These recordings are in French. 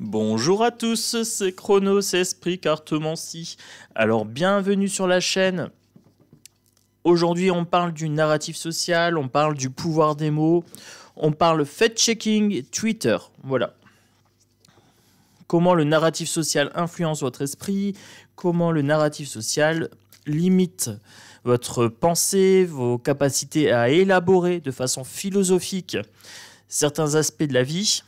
Bonjour à tous, c'est Chronos Esprit Cartomancie. Alors bienvenue sur la chaîne. Aujourd'hui on parle du narratif social, on parle du pouvoir des mots, on parle fact-checking Twitter. Voilà. Comment le narratif social influence votre esprit, comment le narratif social limite votre pensée, vos capacités à élaborer de façon philosophique certains aspects de la vie.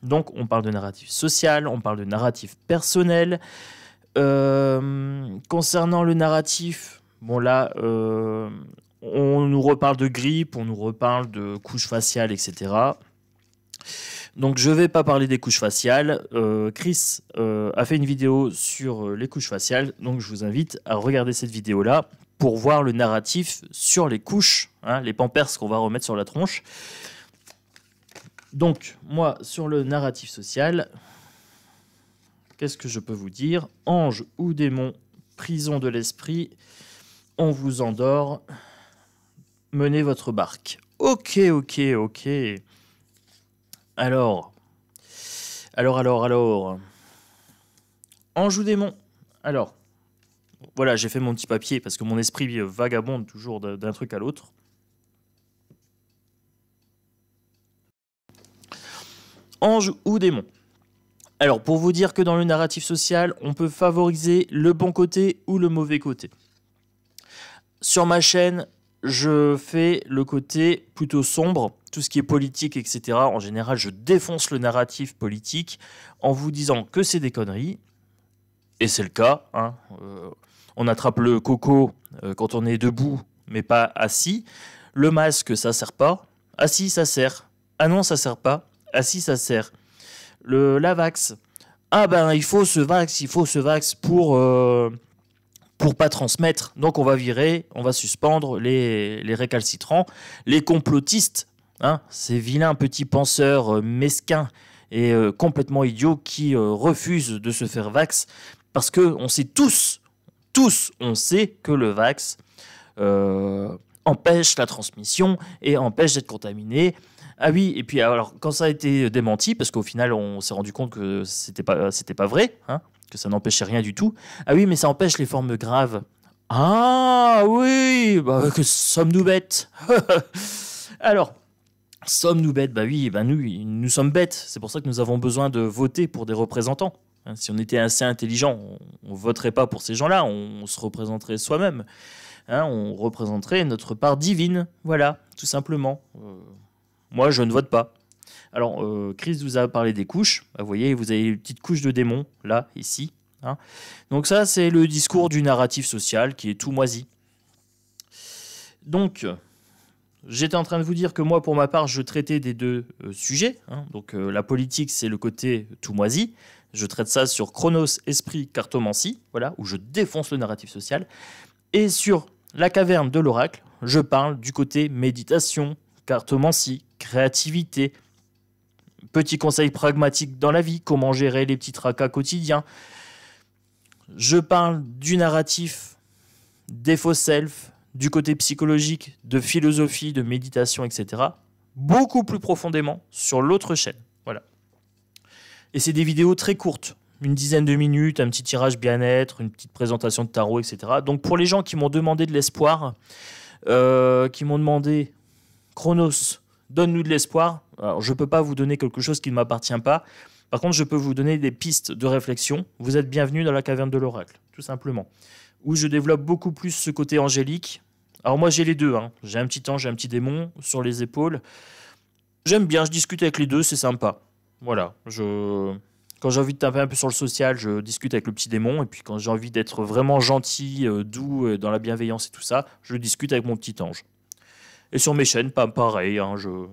Donc on parle de narratif social, on parle de narratif personnel. Concernant le narratif, bon là, on nous reparle de grippe, on nous reparle de couches faciales, etc. Donc je ne vais pas parler des couches faciales. Chris a fait une vidéo sur les couches faciales, donc je vous invite à regarder cette vidéo-là pour voir le narratif sur les couches, hein, les pampers qu'on va remettre sur la tronche. Donc, moi, sur le narratif social, qu'est-ce que je peux vous dire? Ange ou démon, prison de l'esprit, on vous endort, menez votre barque. Ok. Alors. Ange ou démon. Alors, voilà, j'ai fait mon petit papier parce que mon esprit vagabonde toujours d'un truc à l'autre. Ange ou démon. Alors, pour vous dire que dans le narratif social, on peut favoriser le bon côté ou le mauvais côté. Sur ma chaîne, je fais le côté plutôt sombre, tout ce qui est politique, etc. En général, je défonce le narratif politique en vous disant que c'est des conneries. Et c'est le cas. Hein. On attrape le coco quand on est debout, mais pas assis. Le masque, ça sert pas. Assis, ça sert. Ah non, ça sert pas. Ah si, ça sert. La vax. Ah ben, il faut ce vax pour pas transmettre. Donc on va virer, on va suspendre les récalcitrants, les complotistes, hein, ces vilains petits penseurs mesquins et complètement idiots qui refusent de se faire vax parce qu'on sait tous, on sait que le vax empêche la transmission et empêche d'être contaminé. Ah oui, et puis alors quand ça a été démenti, parce qu'au final on s'est rendu compte que c'était pas vrai, hein, que ça n'empêchait rien du tout. Ah oui, mais ça empêche les formes graves. Ah oui, bah, que sommes-nous bêtes? Alors, sommes-nous bêtes? Bah oui, bah nous sommes bêtes. C'est pour ça que nous avons besoin de voter pour des représentants. Hein, si on était assez intelligent, on voterait pas pour ces gens-là, on se représenterait soi-même. Hein, on représenterait notre part divine, voilà, tout simplement. Moi, je ne vote pas. Alors, Chris vous a parlé des couches. Vous voyez, vous avez une petite couche de démon, là, ici. Hein. Donc ça, c'est le discours du narratif social qui est tout moisi. Donc, j'étais en train de vous dire que moi, pour ma part, je traitais des deux sujets. Hein. Donc, la politique, c'est le côté tout moisi. Je traite ça sur Chronos, Esprit, Cartomancie, voilà, où je défonce le narratif social. Et sur la caverne de l'oracle, je parle du côté méditation, cartomancie, créativité, petits conseils pragmatiques dans la vie, comment gérer les petits tracas quotidiens. Je parle du narratif, des faux self, du côté psychologique, de philosophie, de méditation, etc. Beaucoup plus profondément sur l'autre chaîne. Voilà. Et c'est des vidéos très courtes, une dizaine de minutes, un petit tirage bien-être, une petite présentation de tarot, etc. Donc pour les gens qui m'ont demandé de l'espoir, qui m'ont demandé Chronos, donne-nous de l'espoir. Alors, je ne peux pas vous donner quelque chose qui ne m'appartient pas. Par contre, je peux vous donner des pistes de réflexion. Vous êtes bienvenus dans la caverne de l'oracle, tout simplement. Où je développe beaucoup plus ce côté angélique. Alors moi, j'ai les deux. Hein. J'ai un petit ange, j'ai un petit démon sur les épaules. J'aime bien, je discute avec les deux, c'est sympa. Voilà. Quand j'ai envie de taper un peu sur le social, je discute avec le petit démon. Et puis quand j'ai envie d'être vraiment gentil, doux, dans la bienveillance et tout ça, je discute avec mon petit ange. Et sur mes chaînes, pas pareil, hein, je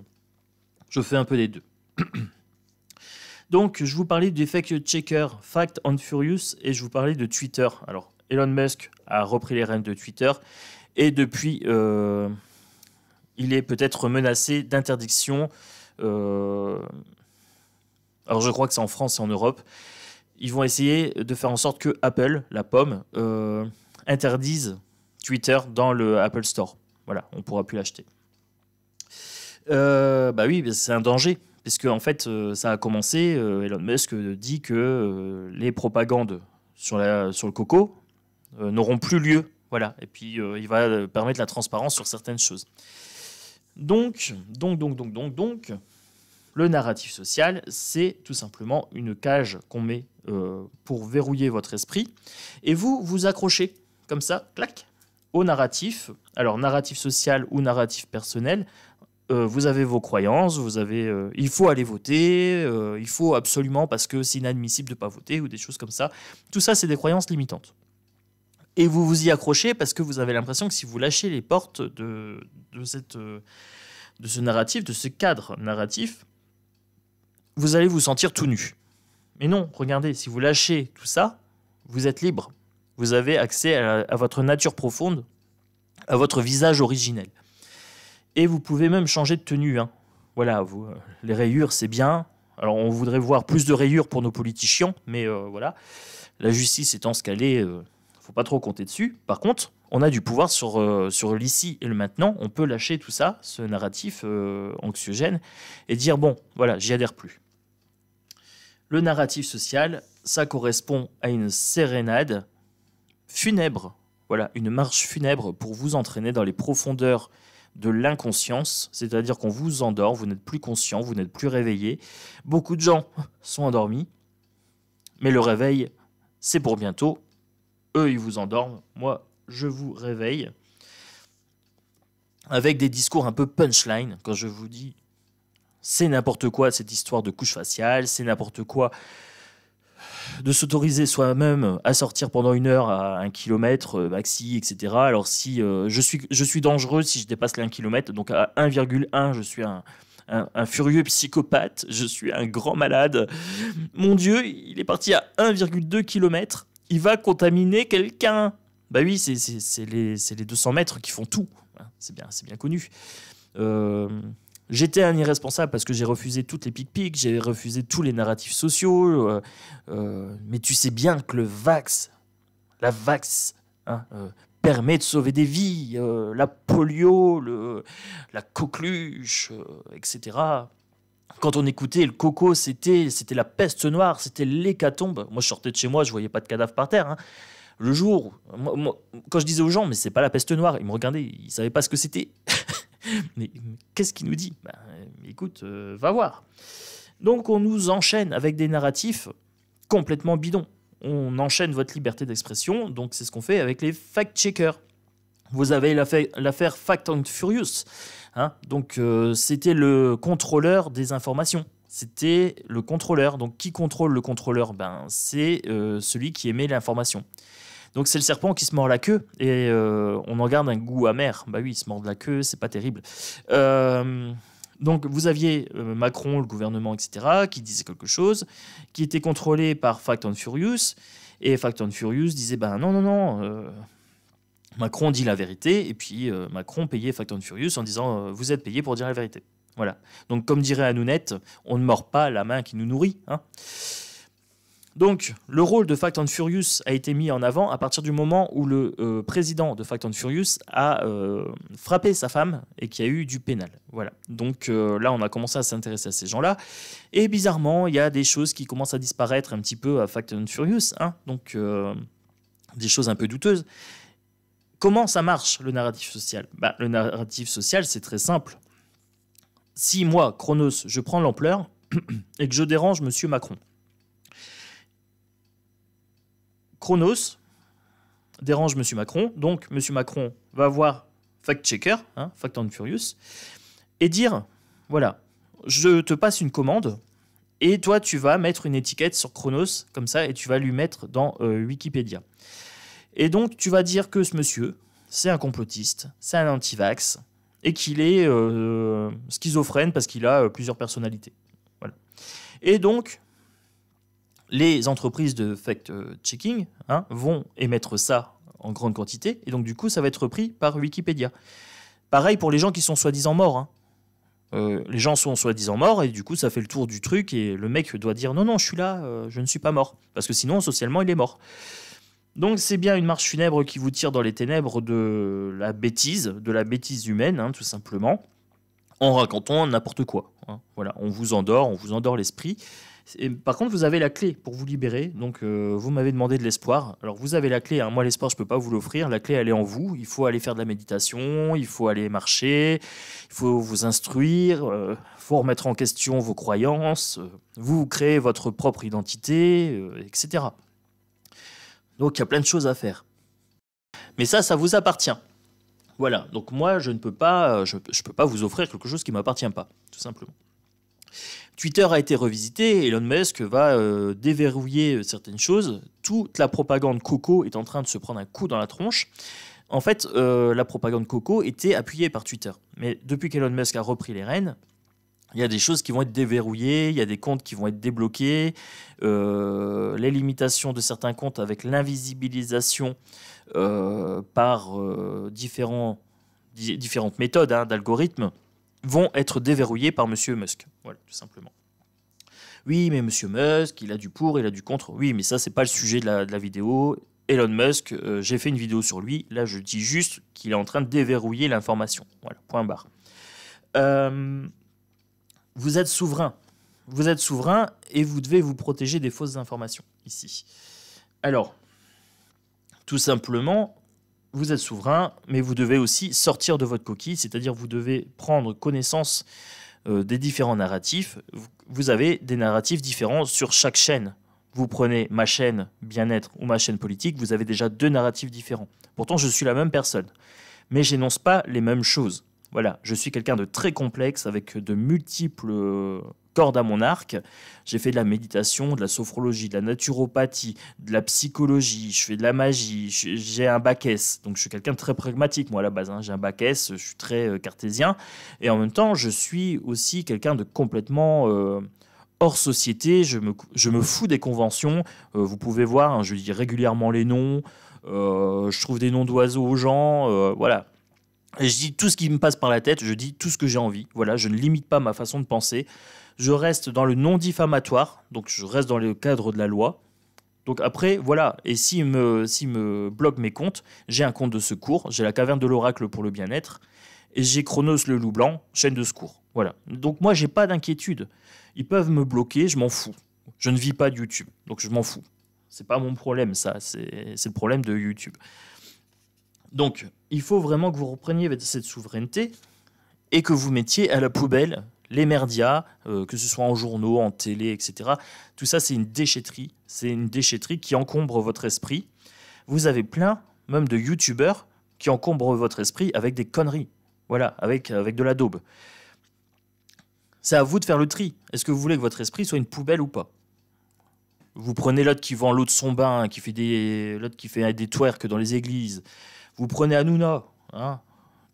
fais un peu des deux. Donc, je vous parlais du fact-checker Fact and Furious et je vous parlais de Twitter. Alors, Elon Musk a repris les rênes de Twitter et depuis, il est peut-être menacé d'interdiction. Alors, je crois que c'est en France et en Europe. Ils vont essayer de faire en sorte que Apple, la pomme, interdise Twitter dans le Apple Store. Voilà, on ne pourra plus l'acheter. Bah oui, c'est un danger parce que en fait, ça a commencé. Elon Musk dit que les propagandes sur le coco n'auront plus lieu. Voilà. Et puis, il va permettre la transparence sur certaines choses. Donc, le narratif social, c'est tout simplement une cage qu'on met pour verrouiller votre esprit. Et vous accrochez comme ça, clac, au narratif. Alors, narratif social ou narratif personnel, vous avez vos croyances, il faut aller voter, il faut absolument parce que c'est inadmissible de ne pas voter ou des choses comme ça. Tout ça, c'est des croyances limitantes. Et vous vous y accrochez parce que vous avez l'impression que si vous lâchez les portes de ce narratif, de ce cadre narratif, vous allez vous sentir tout nu. Mais non, regardez, si vous lâchez tout ça, vous êtes libre. Vous avez accès à votre nature profonde, à votre visage originel. Et vous pouvez même changer de tenue. Hein. Voilà, les rayures, c'est bien. Alors, on voudrait voir plus de rayures pour nos politiciens, mais voilà. La justice étant ce qu'elle est, il ne faut pas trop compter dessus. Par contre, on a du pouvoir sur l'ici et le maintenant. On peut lâcher tout ça, ce narratif anxiogène, et dire, bon, voilà, j'y adhère plus. Le narratif social, ça correspond à une sérénade funèbre. Voilà, une marche funèbre pour vous entraîner dans les profondeurs de l'inconscience, c'est-à-dire qu'on vous endort, vous n'êtes plus conscient, vous n'êtes plus réveillé. Beaucoup de gens sont endormis, mais le réveil, c'est pour bientôt. Eux, ils vous endorment, moi, je vous réveille. Avec des discours un peu punchline, quand je vous dis, c'est n'importe quoi cette histoire de couche faciale, c'est n'importe quoi de s'autoriser soi-même à sortir pendant 1 heure à 1 kilomètre maxi, etc. Alors si je suis dangereux si je dépasse les 1 kilomètre, donc à 1,1, je suis un furieux psychopathe, je suis un grand malade. Mon Dieu, il est parti à 1,2 km, il va contaminer quelqu'un. Bah oui, c'est les 200 mètres qui font tout. C'est bien connu. J'étais un irresponsable parce que j'ai refusé toutes les pic-pics, j'ai refusé tous les narratifs sociaux. Mais tu sais bien que la vax, permet de sauver des vies. La polio, la coqueluche, etc. Quand on écoutait le coco, c'était la peste noire, c'était l'hécatombe. Moi, je sortais de chez moi, je voyais pas de cadavre par terre. Hein. Le jour, quand je disais aux gens, mais c'est pas la peste noire, ils me regardaient, ils savaient pas ce que c'était. Mais qu'est-ce qu'il nous dit ? Écoute, va voir. Donc on nous enchaîne avec des narratifs complètement bidons. On enchaîne votre liberté d'expression, donc c'est ce qu'on fait avec les fact-checkers. Vous avez l'affaire Fact and Furious. Hein, donc c'était le contrôleur des informations. C'était le contrôleur. Donc qui contrôle le contrôleur ? C'est celui qui émet l'information. Donc c'est le serpent qui se mord la queue et on en garde un goût amer. Bah oui, il se mord la queue, c'est pas terrible. Donc vous aviez Macron, le gouvernement, etc., qui disait quelque chose, qui était contrôlé par Fact and Furious, et Fact and Furious disait non, Macron dit la vérité, et puis Macron payait Fact and Furious en disant vous êtes payé pour dire la vérité. Voilà. Donc comme dirait Hanounette, on ne mord pas la main qui nous nourrit. Hein. Donc, le rôle de Fact and Furious a été mis en avant à partir du moment où le président de Fact and Furious a frappé sa femme et qu'il y a eu du pénal. Voilà. Donc là, on a commencé à s'intéresser à ces gens-là. Et bizarrement, il y a des choses qui commencent à disparaître un petit peu à Fact and Furious. Hein. Donc, des choses un peu douteuses. Comment ça marche, le narratif social ? Le narratif social, c'est très simple. Si moi, Chronos, je prends l'ampleur et que je dérange Monsieur Macron, Chronos dérange M. Macron, donc M. Macron va voir fact-checker, Fact and Furious, et dire, voilà, je te passe une commande, et toi tu vas mettre une étiquette sur Chronos, comme ça, et tu vas lui mettre dans Wikipédia. Et donc tu vas dire que ce monsieur, c'est un complotiste, c'est un anti-vax, et qu'il est schizophrène parce qu'il a plusieurs personnalités. Voilà. Et donc, les entreprises de fact-checking vont émettre ça en grande quantité, et donc du coup, ça va être repris par Wikipédia. Pareil pour les gens qui sont soi-disant morts. Les gens sont soi-disant morts, et du coup, ça fait le tour du truc, et le mec doit dire « Non, je suis là, je ne suis pas mort », parce que sinon, socialement, il est mort. Donc, c'est bien une marche funèbre qui vous tire dans les ténèbres de la bêtise humaine, tout simplement. en racontant n'importe quoi. Hein. Voilà, on vous endort l'esprit. Par contre, vous avez la clé pour vous libérer. Donc, vous m'avez demandé de l'espoir. Alors, vous avez la clé. Hein. Moi, l'espoir, je ne peux pas vous l'offrir. La clé, elle est en vous. Il faut aller faire de la méditation. Il faut aller marcher. Il faut vous instruire. Il faut remettre en question vos croyances. Vous créez votre propre identité, etc. Donc, il y a plein de choses à faire. Mais ça vous appartient. Voilà. Donc, moi, je ne peux pas, je peux pas vous offrir quelque chose qui ne m'appartient pas, tout simplement. Twitter a été revisité, Elon Musk va déverrouiller certaines choses. Toute la propagande coco est en train de se prendre un coup dans la tronche. En fait, la propagande coco était appuyée par Twitter. Mais depuis qu'Elon Musk a repris les rênes, il y a des choses qui vont être déverrouillées, il y a des comptes qui vont être débloqués, les limitations de certains comptes avec l'invisibilisation par différentes méthodes d'algorithmes vont être déverrouillés par Monsieur Musk. Voilà, tout simplement. Oui, mais Monsieur Musk, il a du pour, il a du contre. Oui, mais ça, c'est pas le sujet de la vidéo. Elon Musk, j'ai fait une vidéo sur lui. Là, je dis juste qu'il est en train de déverrouiller l'information. Voilà, point barre. Vous êtes souverain. Vous êtes souverain et vous devez vous protéger des fausses informations, ici. Alors, tout simplement, vous êtes souverain, mais vous devez aussi sortir de votre coquille, c'est-à-dire vous devez prendre connaissance des différents narratifs. Vous avez des narratifs différents sur chaque chaîne. Vous prenez ma chaîne bien-être ou ma chaîne politique, vous avez déjà 2 narratifs différents. Pourtant, je suis la même personne, mais j'énonce pas les mêmes choses. Voilà, je suis quelqu'un de très complexe avec de multiples cordes à mon arc. J'ai fait de la méditation, de la sophrologie, de la naturopathie, de la psychologie, je fais de la magie, j'ai un bac S. Donc je suis quelqu'un de très pragmatique, moi à la base. Hein. J'ai un bac S, je suis très cartésien. Et en même temps, je suis aussi quelqu'un de complètement hors société. Je me fous des conventions. Vous pouvez voir, hein, je dis régulièrement les noms. Je trouve des noms d'oiseaux aux gens. Voilà. Et je dis tout ce qui me passe par la tête, je dis tout ce que j'ai envie. Voilà, je ne limite pas ma façon de penser. Je reste dans le non diffamatoire, donc je reste dans le cadre de la loi. Donc après, voilà, et s'il me bloque mes comptes, j'ai un compte de secours, j'ai la caverne de l'oracle pour le bien-être, et j'ai Chronos le loup blanc, chaîne de secours. Voilà. Donc moi, j'ai pas d'inquiétude. Ils peuvent me bloquer, je m'en fous. Je ne vis pas de YouTube, donc je m'en fous. C'est pas mon problème, ça, c'est le problème de YouTube. Donc, il faut vraiment que vous repreniez cette souveraineté et que vous mettiez à la poubelle les merdias, que ce soit en journaux, en télé, etc. Tout ça, c'est une déchetterie. C'est une déchetterie qui encombre votre esprit. Vous avez plein, même de youtubeurs, qui encombrent votre esprit avec des conneries. Voilà, avec de la daube. C'est à vous de faire le tri. Est-ce que vous voulez que votre esprit soit une poubelle ou pas? Vous prenez l'autre qui vend l'eau de son bain, l'autre qui fait des twerks dans les églises. Vous prenez Hanouna, hein,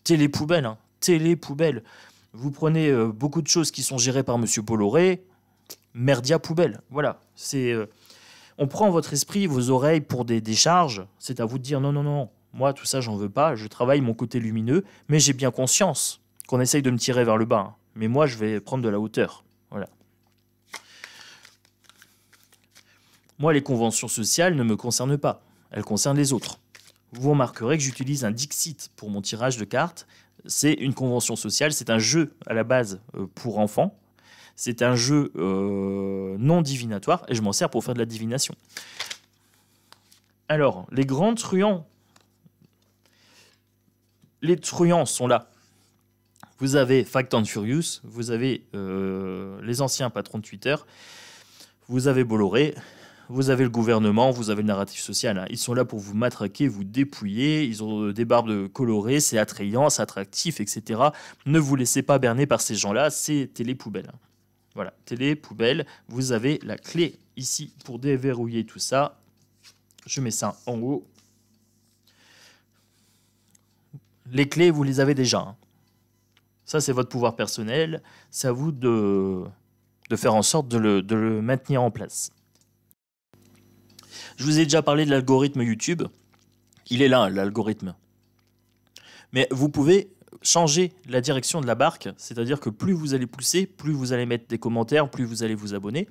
télé-poubelle, hein, télé-poubelle. Vous prenez beaucoup de choses qui sont gérées par Monsieur Bolloré, merdia poubelle. Voilà, on prend votre esprit, vos oreilles pour des décharges. C'est à vous de dire non, non, non, moi tout ça j'en veux pas, je travaille mon côté lumineux, mais j'ai bien conscience qu'on essaye de me tirer vers le bas. Hein. Mais moi je vais prendre de la hauteur. Voilà. Moi les conventions sociales ne me concernent pas, elles concernent les autres. Vous remarquerez que j'utilise un Dixit pour mon tirage de cartes. C'est une convention sociale, c'est un jeu à la base pour enfants. C'est un jeu non divinatoire et je m'en sers pour faire de la divination. Alors, les grands truands. Les truands sont là. Vous avez Fact and Furious, vous avez les anciens patrons de Twitter, vous avez Bolloré, vous avez le gouvernement, vous avez le narratif social. Hein. Ils sont là pour vous matraquer, vous dépouiller. Ils ont des barbes colorées, c'est attrayant, c'est attractif, etc. Ne vous laissez pas berner par ces gens-là, c'est télé-poubelle. Voilà, télé-poubelle. Vous avez la clé ici pour déverrouiller tout ça. Je mets ça en haut. Les clés, vous les avez déjà. Hein. Ça, c'est votre pouvoir personnel. C'est à vous de faire en sorte de le maintenir en place. Je vous ai déjà parlé de l'algorithme YouTube. Il est là, l'algorithme. Mais vous pouvez changer la direction de la barque, c'est-à-dire que plus vous allez pousser, plus vous allez mettre des commentaires, plus vous allez vous abonner,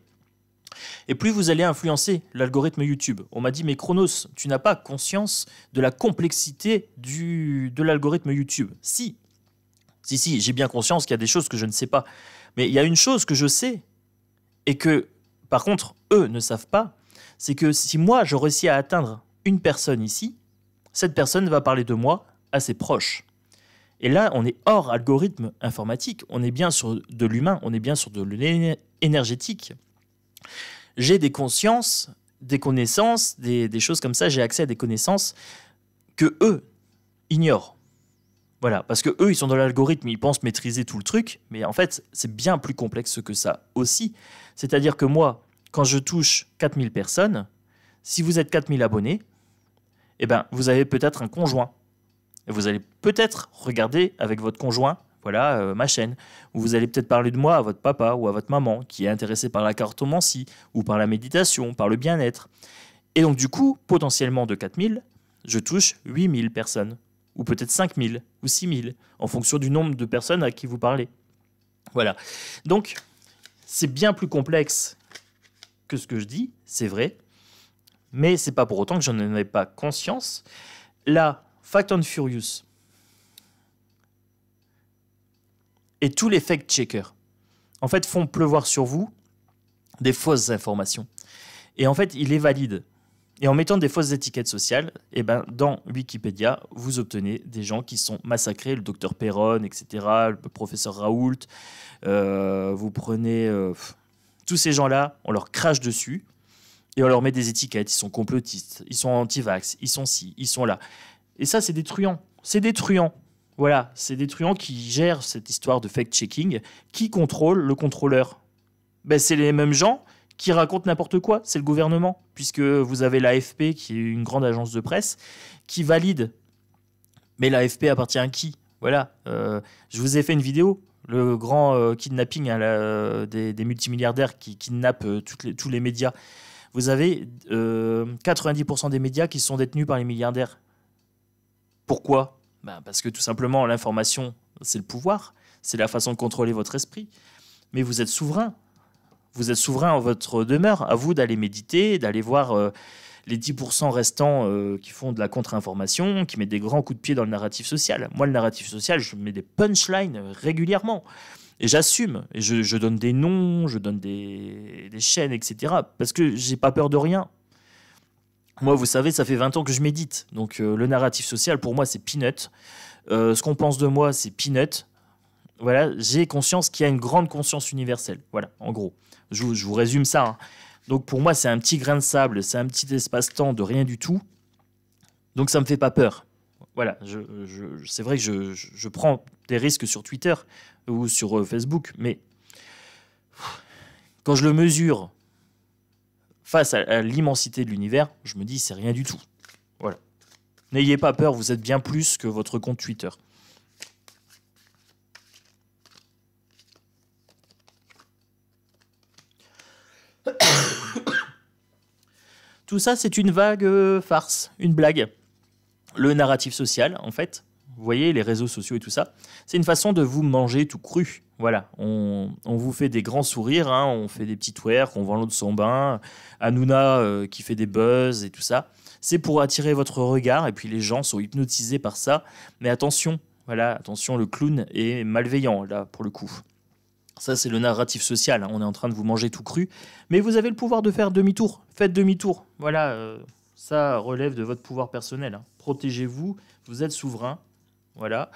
et plus vous allez influencer l'algorithme YouTube. On m'a dit, mais Chronos, tu n'as pas conscience de la complexité de l'algorithme YouTube. Si, Si, j'ai bien conscience qu'il y a des choses que je ne sais pas. Mais il y a une chose que je sais et que, par contre, eux ne savent pas, c'est que si moi, je réussis à atteindre une personne ici, cette personne va parler de moi à ses proches. Et là, on est hors algorithme informatique. On est bien sur de l'humain, on est bien sur de l'énergétique. J'ai des consciences, des connaissances, des choses comme ça. J'ai accès à des connaissances que eux ignorent. Voilà, parce que eux, ils sont dans l'algorithme, ils pensent maîtriser tout le truc, mais en fait, c'est bien plus complexe que ça aussi. C'est-à-dire que moi, quand je touche 4000 personnes, si vous êtes 4000 abonnés, eh ben, vous avez peut-être un conjoint. Et vous allez peut-être regarder avec votre conjoint, voilà, ma chaîne, où vous allez peut-être parler de moi à votre papa ou à votre maman, qui est intéressé par la cartomancie, ou par la méditation, par le bien-être. Et donc, du coup, potentiellement de 4000, je touche 8000 personnes, ou peut-être 5000, ou 6000, en fonction du nombre de personnes à qui vous parlez. Voilà. Donc, c'est bien plus complexe que ce que je dis, c'est vrai, mais c'est pas pour autant que je n'en ai pas conscience. Là, Fact and Furious et tous les fact-checkers, en fait, font pleuvoir sur vous des fausses informations. Et en fait, ils les valident. Et en mettant des fausses étiquettes sociales, eh ben, dans Wikipédia, vous obtenez des gens qui sont massacrés, le docteur Perron, etc., le professeur Raoult. Vous prenez tous ces gens-là, on leur crache dessus et on leur met des étiquettes. Ils sont complotistes, ils sont anti-vax, ils sont ci, ils sont là. Et ça, c'est des truands. C'est des truands. Voilà, c'est des truands qui gèrent cette histoire de fact-checking. Qui contrôle le contrôleur? Ben, c'est les mêmes gens qui racontent n'importe quoi. C'est le gouvernement, puisque vous avez l'AFP, qui est une grande agence de presse, qui valide. Mais l'AFP appartient à qui? Voilà. Je vous ai fait une vidéo, le grand kidnapping des multimilliardaires qui kidnappent tous les médias. Vous avez 90% des médias qui sont détenus par les milliardaires. Pourquoi? Parce que tout simplement, l'information, c'est le pouvoir. C'est la façon de contrôler votre esprit. Mais vous êtes souverain. Vous êtes souverain en votre demeure. À vous d'aller méditer, d'aller voir les 10% restants qui font de la contre-information, qui mettent des grands coups de pied dans le narratif social. Moi, le narratif social, je mets des punchlines régulièrement. Et j'assume. Et je donne des noms, je donne des chaînes, etc. Parce que j'ai pas peur de rien. Moi, vous savez, ça fait 20 ans que je médite. Donc, le narratif social, pour moi, c'est peanut. Ce qu'on pense de moi, c'est peanut. Voilà, j'ai conscience qu'il y a une grande conscience universelle. Voilà, en gros. Je vous résume ça. Hein. Donc, pour moi, c'est un petit grain de sable, c'est un petit espace-temps de rien du tout. Donc, ça ne me fait pas peur. Voilà, c'est vrai que je prends des risques sur Twitter ou sur Facebook, mais quand je le mesure face à l'immensité de l'univers, je me dis c'est rien du tout. Voilà. N'ayez pas peur, vous êtes bien plus que votre compte Twitter. Tout ça, c'est une vague farce, une blague. Le narratif social, en fait, vous voyez, les réseaux sociaux et tout ça, c'est une façon de vous manger tout cru. Voilà, on vous fait des grands sourires, hein, on fait des petits twerks, on vend l'eau de son bain, Hanouna qui fait des buzz et tout ça. C'est pour attirer votre regard et puis les gens sont hypnotisés par ça. Mais attention, voilà, attention, le clown est malveillant là pour le coup. Ça, c'est le narratif social. Hein. On est en train de vous manger tout cru. Mais vous avez le pouvoir de faire demi-tour. Faites demi-tour. Voilà, ça relève de votre pouvoir personnel. Hein. Protégez-vous. Vous êtes souverain. Voilà.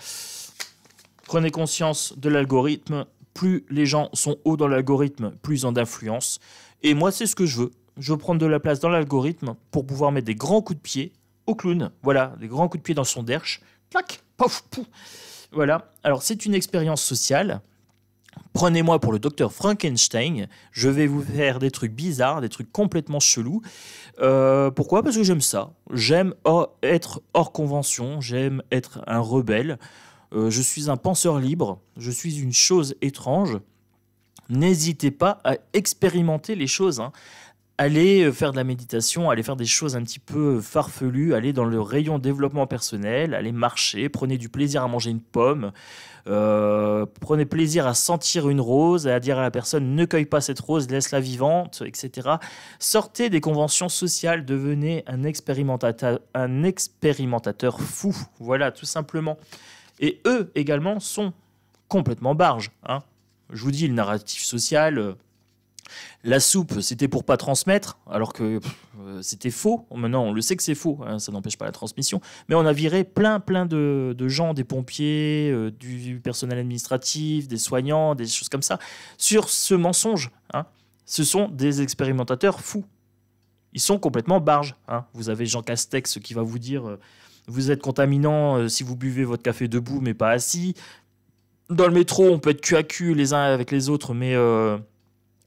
Prenez conscience de l'algorithme. Plus les gens sont hauts dans l'algorithme, plus ils ont d'influence. Et moi, c'est ce que je veux. Je veux prendre de la place dans l'algorithme pour pouvoir mettre des grands coups de pied au clown. Voilà, des grands coups de pied dans son derche. Clac, pouf, pouf. Voilà. Alors, c'est une expérience sociale. Prenez-moi pour le docteur Frankenstein, je vais vous faire des trucs bizarres, des trucs complètement chelous. Pourquoi? Parce que j'aime ça. J'aime être hors convention, j'aime être un rebelle. Je suis un penseur libre, je suis une chose étrange. N'hésitez pas à expérimenter les choses. Hein. Allez faire de la méditation, allez faire des choses un petit peu farfelues, allez dans le rayon développement personnel, allez marcher, prenez du plaisir à manger une pomme, prenez plaisir à sentir une rose, à dire à la personne ne cueille pas cette rose, laisse-la vivante, etc. Sortez des conventions sociales, devenez un expérimentateur fou, voilà, tout simplement. Et eux également sont complètement barge. Hein. Je vous dis, le narratif social, la soupe, c'était pour pas transmettre, alors que c'était faux. Maintenant, on le sait que c'est faux, hein, ça n'empêche pas la transmission. Mais on a viré plein de gens, des pompiers, du personnel administratif, des soignants, des choses comme ça, sur ce mensonge. Hein. Ce sont des expérimentateurs fous. Ils sont complètement barges. Hein. Vous avez Jean Castex qui va vous dire vous êtes contaminant si vous buvez votre café debout, mais pas assis. Dans le métro, on peut être cul à cul les uns avec les autres, mais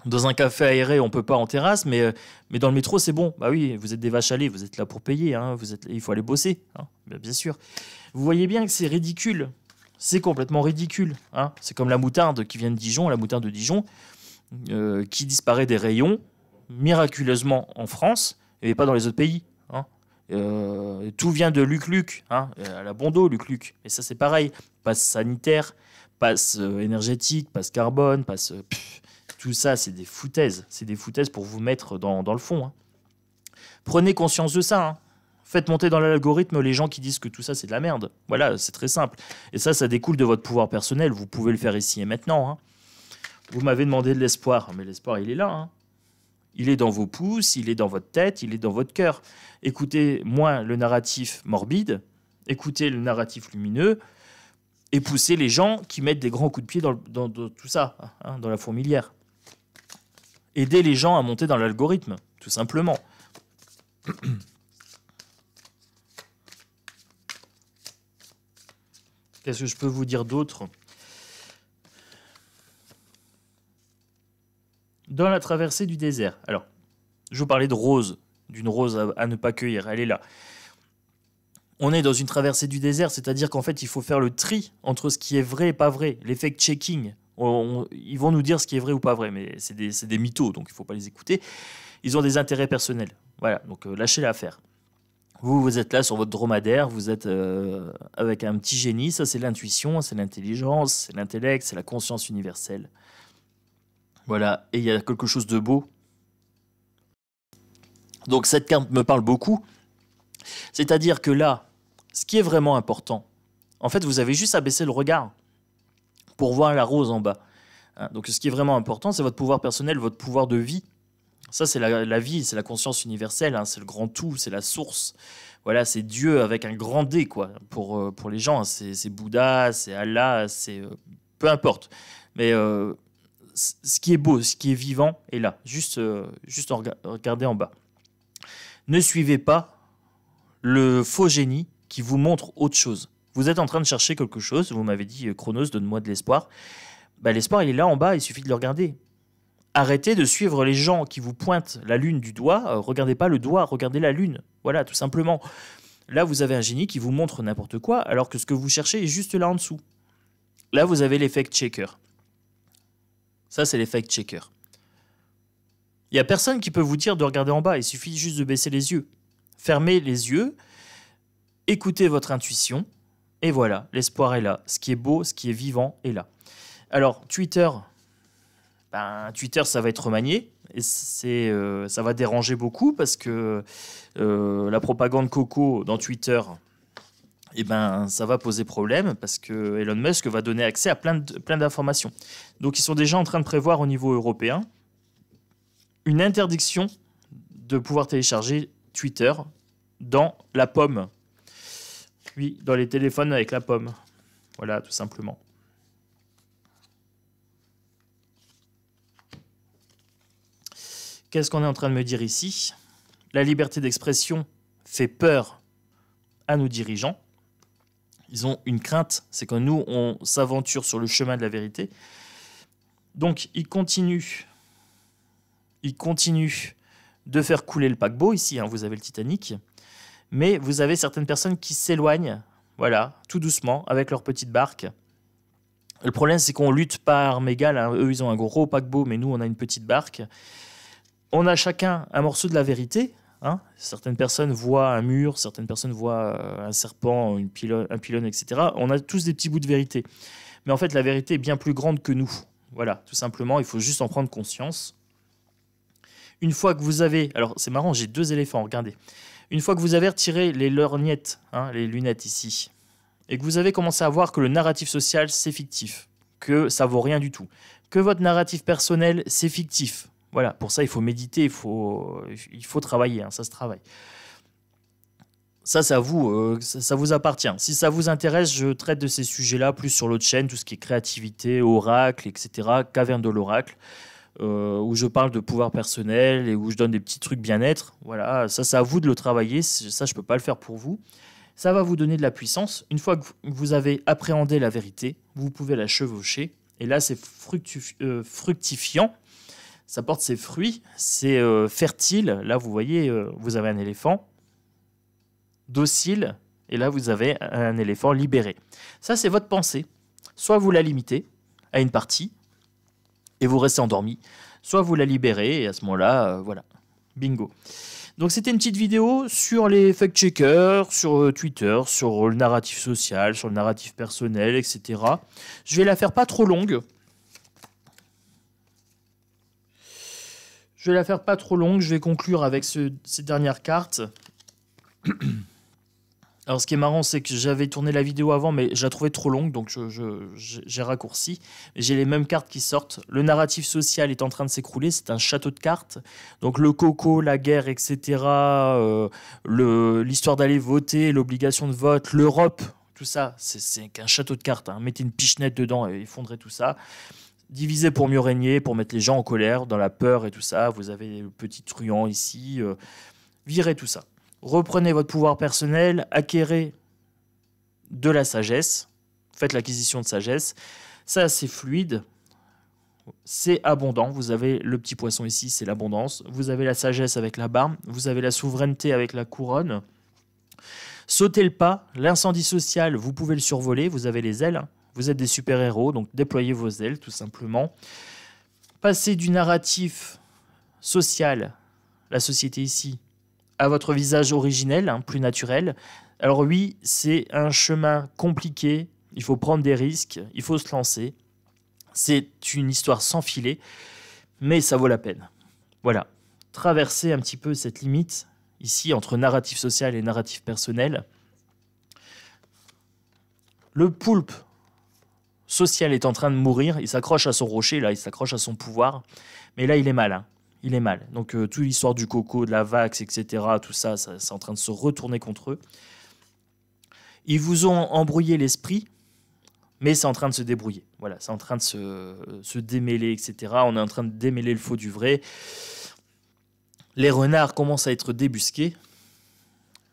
dans un café aéré, on peut pas en terrasse. Mais dans le métro, c'est bon. Bah oui, vous êtes des vaches à lait, vous êtes là pour payer. Hein, il faut aller bosser, hein, bien sûr. Vous voyez bien que c'est ridicule. C'est complètement ridicule. Hein. C'est comme la moutarde qui vient de Dijon, la moutarde de Dijon, qui disparaît des rayons miraculeusement en France et pas dans les autres pays. Hein. Tout vient de Luc Luc, hein, à la Bondo, Luc Luc. Et ça, c'est pareil. Passe sanitaire, passe énergétique, passe carbone, passe. Tout ça, c'est des foutaises. C'est des foutaises pour vous mettre dans le fond. Hein. Prenez conscience de ça. Hein. Faites monter dans l'algorithme les gens qui disent que tout ça, c'est de la merde. Voilà, c'est très simple. Et ça découle de votre pouvoir personnel. Vous pouvez le faire ici et maintenant. Hein. Vous m'avez demandé de l'espoir. Mais l'espoir, il est là. Hein. Il est dans vos pouces, il est dans votre tête, il est dans votre cœur. Écoutez moins le narratif morbide, écoutez le narratif lumineux, et poussez les gens qui mettent des grands coups de pied dans tout ça, hein, dans la fourmilière. Aidez les gens à monter dans l'algorithme, tout simplement. Qu'est-ce que je peux vous dire d'autre ? Dans la traversée du désert. Alors, je vous parlais de rose, d'une rose à ne pas cueillir, elle est là. On est dans une traversée du désert, c'est-à-dire qu'en fait, il faut faire le tri entre ce qui est vrai et pas vrai, l'effect checking. Ils vont nous dire ce qui est vrai ou pas vrai, mais c'est des mythos, donc il ne faut pas les écouter. Ils ont des intérêts personnels. Voilà, donc lâchez l'affaire. Vous êtes là sur votre dromadaire, vous êtes avec un petit génie, ça c'est l'intuition, c'est l'intelligence, c'est l'intellect, c'est la conscience universelle. Voilà, et il y a quelque chose de beau. Donc cette carte me parle beaucoup. C'est-à-dire que là, ce qui est vraiment important, en fait, vous avez juste à baisser le regard pour voir la rose en bas. Hein, donc ce qui est vraiment important, c'est votre pouvoir personnel, votre pouvoir de vie. Ça, c'est la vie, c'est la conscience universelle, hein, c'est le grand tout, c'est la source. Voilà, c'est Dieu avec un grand D, quoi. Pour les gens, c'est Bouddha, c'est Allah, c'est... peu importe. Mais... ce qui est beau, ce qui est vivant est là. Juste regardez en bas. Ne suivez pas le faux génie qui vous montre autre chose. Vous êtes en train de chercher quelque chose. Vous m'avez dit, Chronos, donne-moi de l'espoir. Bah, l'espoir, il est là en bas, il suffit de le regarder. Arrêtez de suivre les gens qui vous pointent la lune du doigt. Regardez pas le doigt, regardez la lune. Voilà, tout simplement. Là, vous avez un génie qui vous montre n'importe quoi, alors que ce que vous cherchez est juste là en dessous. Là, vous avez l'effect checker. Ça, c'est l'effect checker. Il n'y a personne qui peut vous dire de regarder en bas. Il suffit juste de baisser les yeux. Fermez les yeux, écoutez votre intuition, et voilà, l'espoir est là. Ce qui est beau, ce qui est vivant est là. Alors, Twitter, Twitter, ça va être remanié. Et ça va déranger beaucoup parce que la propagande coco dans Twitter... ça va poser problème parce que Elon Musk va donner accès à plein d'informations. Donc, ils sont déjà en train de prévoir au niveau européen une interdiction de pouvoir télécharger Twitter dans la pomme. Oui, dans les téléphones avec la pomme. Voilà, tout simplement. Qu'est-ce qu'on est en train de me dire ici ? La liberté d'expression fait peur à nos dirigeants. Ils ont une crainte, c'est que nous, on s'aventure sur le chemin de la vérité. Donc, ils continuent de faire couler le paquebot. Ici, hein, vous avez le Titanic. Mais vous avez certaines personnes qui s'éloignent, voilà, tout doucement, avec leur petite barque. Le problème, c'est qu'on lutte par armes égales. Hein. Eux, ils ont un gros paquebot, mais nous, on a une petite barque. On a chacun un morceau de la vérité. Hein, certaines personnes voient un mur, certaines personnes voient un serpent, un pylône, etc. On a tous des petits bouts de vérité. Mais en fait, la vérité est bien plus grande que nous. Voilà, tout simplement, il faut juste en prendre conscience. Une fois que vous avez... Alors, c'est marrant, j'ai 2 éléphants, regardez. Une fois que vous avez retiré les lorgnettes, hein, les lunettes ici, et que vous avez commencé à voir que le narratif social, c'est fictif, que ça vaut rien du tout. Que votre narratif personnel, c'est fictif. Voilà, pour ça, il faut méditer, il faut travailler, hein, ça se travaille. Ça, c'est à vous, ça vous appartient. Si ça vous intéresse, je traite de ces sujets-là plus sur l'autre chaîne, tout ce qui est créativité, oracle, etc., caverne de l'oracle, où je parle de pouvoir personnel et où je donne des petits trucs bien-être. Voilà, ça, c'est à vous de le travailler. Ça, je ne peux pas le faire pour vous. Ça va vous donner de la puissance. Une fois que vous avez appréhendé la vérité, vous pouvez la chevaucher. Et là, c'est fructifiant. Ça porte ses fruits. C'est fertile. Là, vous voyez, vous avez un éléphant docile, et là vous avez un éléphant libéré. Ça, c'est votre pensée. Soit vous la limitez à une partie et vous restez endormi, soit vous la libérez et à ce moment-là, voilà, bingo. Donc c'était une petite vidéo sur les fact-checkers, sur Twitter, sur le narratif social, sur le narratif personnel, etc. Je vais la faire pas trop longue. Je vais conclure avec ces dernières cartes. Alors, ce qui est marrant, c'est que j'avais tourné la vidéo avant, mais je la trouvais trop longue, donc j'ai raccourci. J'ai les mêmes cartes qui sortent. Le narratif social est en train de s'écrouler, c'est un château de cartes. Donc, le coco, la guerre, etc., l'histoire d'aller voter, l'obligation de vote, l'Europe, tout ça, c'est qu'un château de cartes. Hein. Mettez une pichenette dedans et effondrez tout ça. Diviser pour mieux régner, pour mettre les gens en colère, dans la peur et tout ça. Vous avez le petit truand ici. Virez tout ça. Reprenez votre pouvoir personnel, acquérez de la sagesse, faites l'acquisition de sagesse. Ça, c'est fluide, c'est abondant. Vous avez le petit poisson ici, c'est l'abondance. Vous avez la sagesse avec la barbe, vous avez la souveraineté avec la couronne. Sautez le pas, l'incendie social, vous pouvez le survoler, vous avez les ailes. Vous êtes des super-héros, donc déployez vos ailes, tout simplement. Passez du narratif social, la société ici, à votre visage originel, hein, plus naturel. Alors oui, c'est un chemin compliqué, il faut prendre des risques, il faut se lancer. C'est une histoire sans filet, mais ça vaut la peine. Voilà, traverser un petit peu cette limite, ici, entre narratif social et narratif personnel. Le poulpe social est en train de mourir, il s'accroche à son rocher, là, il s'accroche à son pouvoir, mais là, il est mal, hein. Il est mal. Donc, toute l'histoire du coco, de la vax, etc., tout ça, c'est en train de se retourner contre eux. Ils vous ont embrouillé l'esprit, mais c'est en train de se débrouiller. Voilà, c'est en train de se démêler, etc. On est en train de démêler le faux du vrai. Les renards commencent à être débusqués.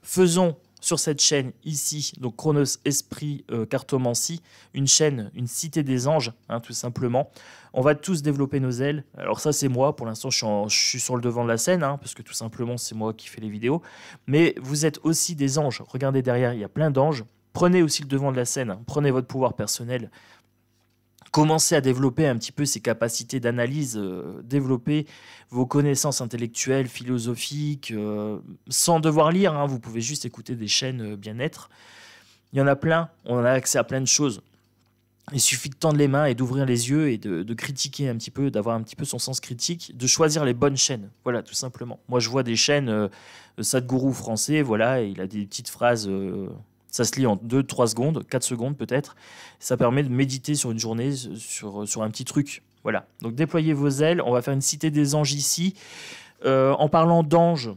Faisons sur cette chaîne ici, donc Chronos Esprit Cartomancie, une chaîne, une cité des anges, hein, tout simplement. On va tous développer nos ailes. Alors ça, c'est moi. Pour l'instant, je suis sur le devant de la scène, hein, parce que tout simplement, c'est moi qui fais les vidéos. Mais vous êtes aussi des anges. Regardez derrière, il y a plein d'anges. Prenez aussi le devant de la scène. Hein. Prenez votre pouvoir personnel. Commencez à développer un petit peu ces capacités d'analyse, développer vos connaissances intellectuelles, philosophiques, sans devoir lire, hein, vous pouvez juste écouter des chaînes bien-être. Il y en a plein, on a accès à plein de choses. Il suffit de tendre les mains et d'ouvrir les yeux et de critiquer un petit peu, d'avoir un petit peu son sens critique, de choisir les bonnes chaînes, voilà, tout simplement. Moi, je vois des chaînes Sadhguru français, voilà, et il a des petites phrases... ça se lit en 2-3 secondes, 4 secondes peut-être. Ça permet de méditer sur une journée, sur un petit truc. Voilà. Donc déployez vos ailes. On va faire une cité des anges ici. En parlant d'anges,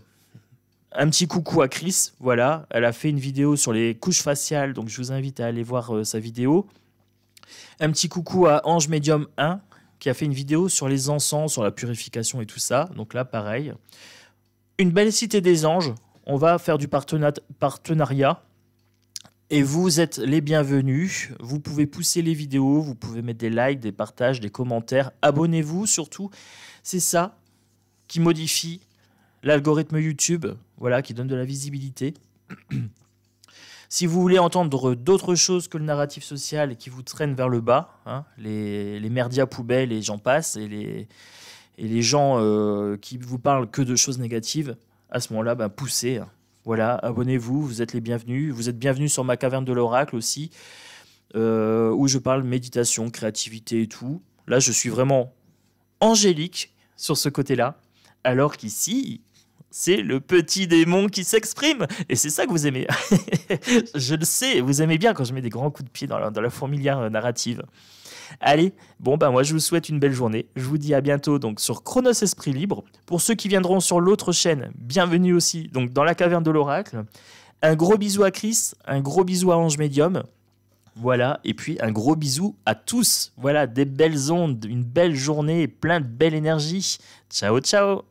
un petit coucou à Chris. Voilà. Elle a fait une vidéo sur les couches faciales. Donc je vous invite à aller voir sa vidéo. Un petit coucou à Ange Medium 1 qui a fait une vidéo sur les encens, sur la purification et tout ça. Donc là, pareil. Une belle cité des anges. On va faire du partenariat. Et vous êtes les bienvenus, vous pouvez pousser les vidéos, vous pouvez mettre des likes, des partages, des commentaires, abonnez-vous surtout, c'est ça qui modifie l'algorithme YouTube, voilà, qui donne de la visibilité. Si vous voulez entendre d'autres choses que le narratif social qui vous traîne vers le bas, hein, les merdias poubelles et j'en passe, et les gens qui vous parlent que de choses négatives, à ce moment-là, ben, poussez. Voilà, abonnez-vous, vous êtes les bienvenus. Vous êtes bienvenus sur ma caverne de l'oracle aussi, où je parle méditation, créativité et tout. Là, je suis vraiment angélique sur ce côté-là, alors qu'ici, c'est le petit démon qui s'exprime. Et c'est ça que vous aimez. Je le sais, vous aimez bien quand je mets des grands coups de pied dans la fourmilière narrative. Allez, bon bah moi je vous souhaite une belle journée. Je vous dis à bientôt donc sur Chronos Esprit Libre. Pour ceux qui viendront sur l'autre chaîne, bienvenue aussi donc dans la caverne de l'oracle. Un gros bisou à Chris, un gros bisou à Ange Médium. Voilà, et puis un gros bisou à tous. Voilà, des belles ondes, une belle journée et plein de belle énergie. Ciao, ciao.